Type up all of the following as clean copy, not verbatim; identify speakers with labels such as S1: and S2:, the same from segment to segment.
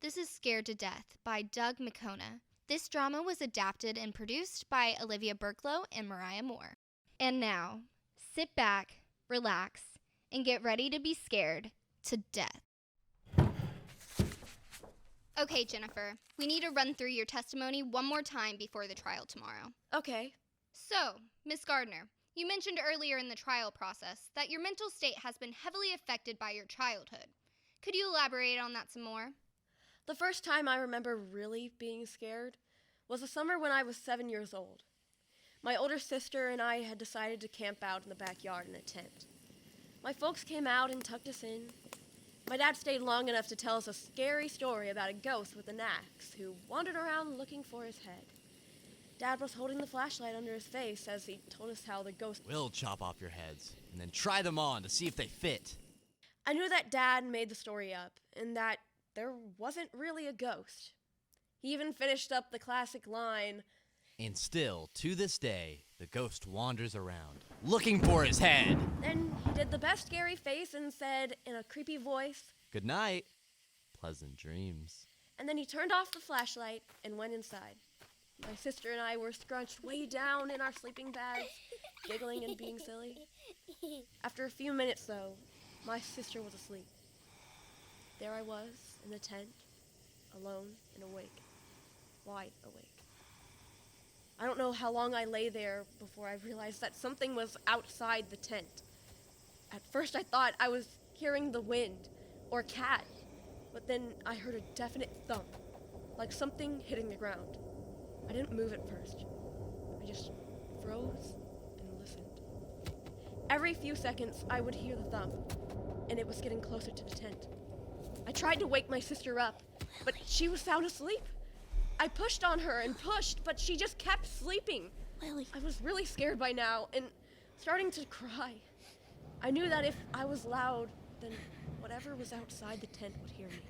S1: This is Scared to Death by Doug McKona. This drama was adapted and produced by Olivia Burklow and Mariah Moore. And now, sit back, relax, and get ready to be scared to death. Okay, Jennifer, we need to run through your testimony one more time before the trial tomorrow.
S2: Okay.
S1: So, Miss Gardner, you mentioned earlier in the trial process that your mental state has been heavily affected by your childhood. Could you elaborate on that some more?
S2: The first time I remember really being scared was the summer when I was 7 years old. My older sister and I had decided to camp out in the backyard in a tent. My folks came out and tucked us in. My dad stayed long enough to tell us a scary story about a ghost with an axe who wandered around looking for his head. Dad was holding the flashlight under his face as he told us how the ghost...
S3: We'll chop off your heads and then try them on to see if they fit.
S2: I knew that Dad made the story up and that there wasn't really a ghost. He even finished up the classic line,
S3: And still, to this day, the ghost wanders around, looking for his head.
S2: Then he did the best scary face and said in a creepy voice,
S3: Good night. Pleasant dreams.
S2: and then he turned off the flashlight and went inside. My sister and I were scrunched way down in our sleeping bags, giggling and being silly. After a few minutes, though, my sister was asleep. There I was, in the tent, alone and awake, wide awake. I don't know how long I lay there before I realized that something was outside the tent. At first I thought I was hearing the wind, or a cat, but then I heard a definite thump, like something hitting the ground. I didn't move at first. I just froze and listened. Every few seconds I would hear the thump, and it was getting closer to the tent. I tried to wake my sister up, but she was sound asleep. I pushed on her and pushed, but she just kept sleeping.
S4: Lily.
S2: I was really scared by now and starting to cry. I knew that if I was loud, then whatever was outside the tent would hear me.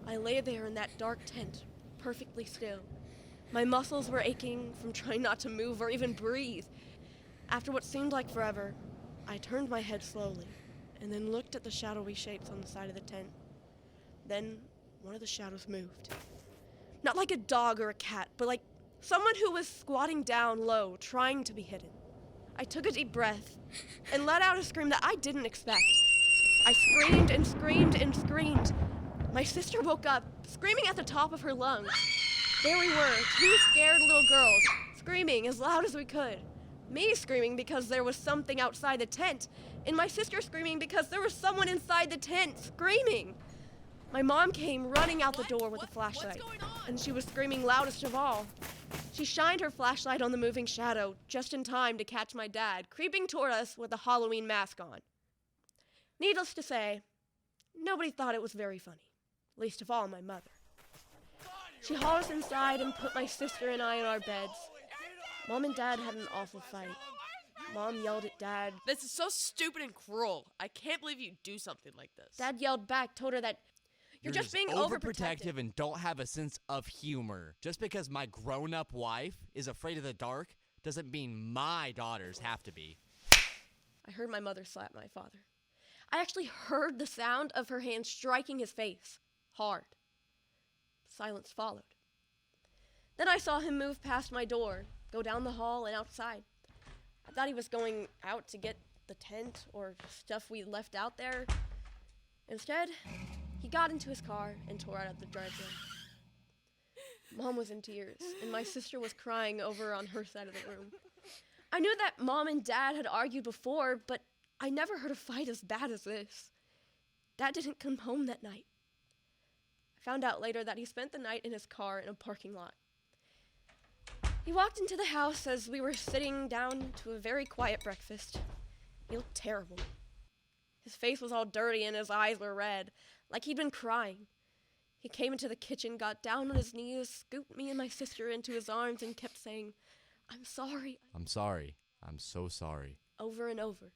S2: I lay there in that dark tent, perfectly still. My muscles were aching from trying not to move or even breathe. After what seemed like forever, I turned my head slowly and then looked at the shadowy shapes on the side of the tent. Then one of the shadows moved. Not like a dog or a cat, but like someone who was squatting down low, trying to be hidden. I took a deep breath and let out a scream that I didn't expect. I screamed and screamed and screamed. My sister woke up, screaming at the top of her lungs. There we were, two scared little girls, screaming as loud as we could. Me screaming because there was something outside the tent, and my sister screaming because there was someone inside the tent screaming. My mom came running out the door with a flashlight, and she was screaming loudest of all. She shined her flashlight on the moving shadow just in time to catch my dad creeping toward us with a Halloween mask on. Needless to say, nobody thought it was very funny, least of all my mother. She hauled us inside and put my sister and I in our beds. Mom and Dad had an awful fight. Mom yelled at Dad.
S4: This is so stupid and cruel. I can't believe you do something like this.
S2: Dad yelled back, told her that you're just being overprotective.
S3: And don't have a sense of humor. Just because my grown-up wife is afraid of the dark doesn't mean my daughters have to be.
S2: I heard my mother slap my father. I actually heard the sound of her hand striking his face, hard. Silence followed. Then I saw him move past my door, go down the hall and outside. I thought he was going out to get the tent or stuff we left out there. Instead, he got into his car and tore out of the driveway. Mom was in tears, and my sister was crying over on her side of the room. I knew that Mom and Dad had argued before, but I never heard a fight as bad as this. Dad didn't come home that night. I found out later that he spent the night in his car in a parking lot. He walked into the house as we were sitting down to a very quiet breakfast. He looked terrible. His face was all dirty and his eyes were red, like he'd been crying. He came into the kitchen, got down on his knees, scooped me and my sister into his arms, and kept saying, "I'm sorry."
S3: I'm sorry. I'm so sorry.
S2: Over and over.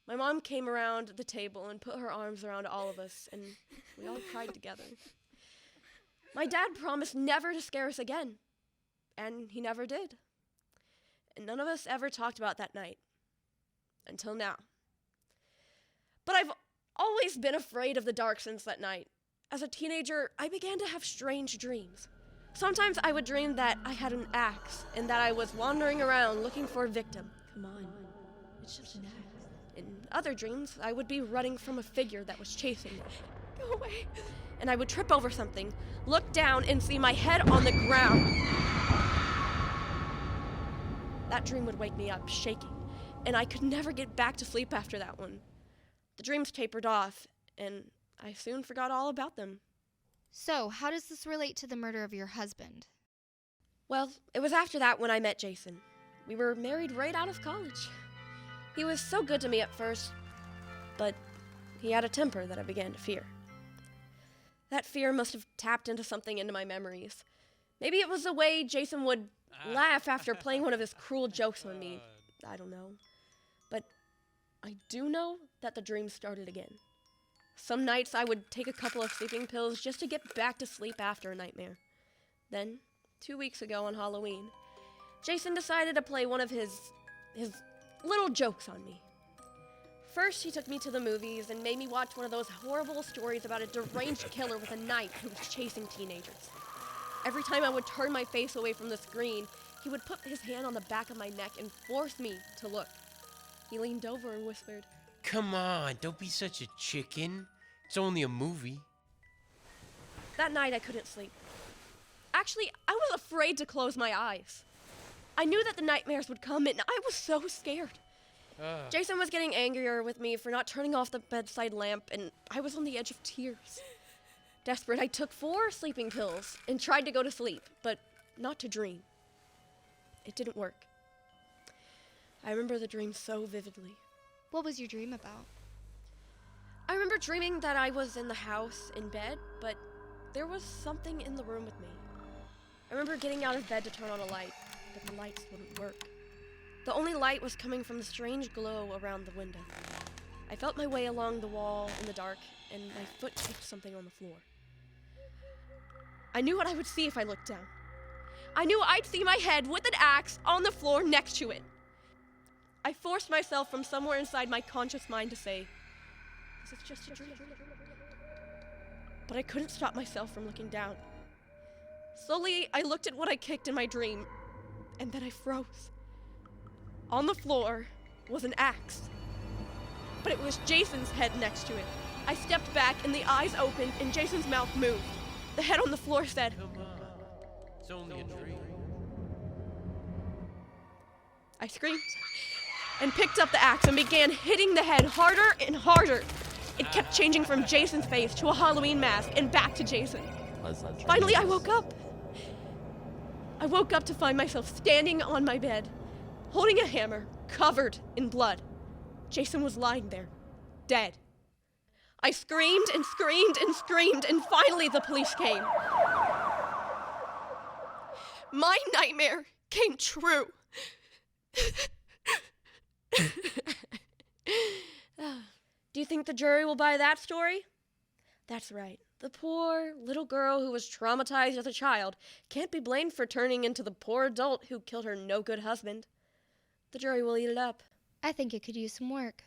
S2: My mom came around the table and put her arms around all of us, and we all cried together. My dad promised never to scare us again, and he never did. And none of us ever talked about that night. Until now. But I've always been afraid of the dark since that night. As a teenager, I began to have strange dreams. Sometimes I would dream that I had an axe and that I was wandering around looking for a victim. Come on, it's just an axe. In other dreams, I would be running from a figure that was chasing me. Go away. And I would trip over something, look down, and see my head on the ground. That dream would wake me up, shaking, and I could never get back to sleep after that one. The dreams tapered off, and I soon forgot all about them.
S1: So, how does this relate to the murder of your husband?
S2: Well, it was after that when I met Jason. We were married right out of college. He was so good to me at first, but he had a temper that I began to fear. That fear must have tapped into something into my memories. Maybe it was the way Jason would laugh after playing one of his cruel jokes on me. I don't know. But I do know that the dream started again. Some nights I would take a couple of sleeping pills just to get back to sleep after a nightmare. Then, 2 weeks ago on Halloween, Jason decided to play one of his little jokes on me. First, he took me to the movies and made me watch one of those horrible stories about a deranged killer with a knife who was chasing teenagers. Every time I would turn my face away from the screen, he would put his hand on the back of my neck and force me to look. He leaned over and whispered,
S5: Come on, don't be such a chicken. It's only a movie.
S2: That night I couldn't sleep. Actually, I was afraid to close my eyes. I knew that the nightmares would come and I was so scared. Jason was getting angrier with me for not turning off the bedside lamp, and I was on the edge of tears. Desperate, I took 4 sleeping pills and tried to go to sleep, but not to dream. It didn't work. I remember the dream so vividly.
S1: What was your dream about?
S2: I remember dreaming that I was in the house, in bed, but there was something in the room with me. I remember getting out of bed to turn on a light, but the lights wouldn't work. The only light was coming from the strange glow around the window. I felt my way along the wall in the dark, and my foot kicked something on the floor. I knew what I would see if I looked down. I knew I'd see my head with an axe on the floor next to it. I forced myself from somewhere inside my conscious mind to say, "Is this just a dream?" But I couldn't stop myself from looking down. Slowly, I looked at what I kicked in my dream, and then I froze. On the floor was an axe, but it was Jason's head next to it. I stepped back, and the eyes opened, and Jason's mouth moved. The head on the floor said,
S5: Come on, it's only a dream.
S2: I screamed and picked up the axe and began hitting the head harder and harder. It kept changing from Jason's face to a Halloween mask and back to Jason. Finally, I woke up. I woke up to find myself standing on my bed, holding a hammer covered in blood. Jason was lying there, dead. I screamed and screamed and screamed, and finally the police came. My nightmare came true. Do you think the jury will buy that story? That's right. The poor little girl who was traumatized as a child can't be blamed for turning into the poor adult who killed her no-good husband. The jury will eat it up.
S1: I think it could use some work.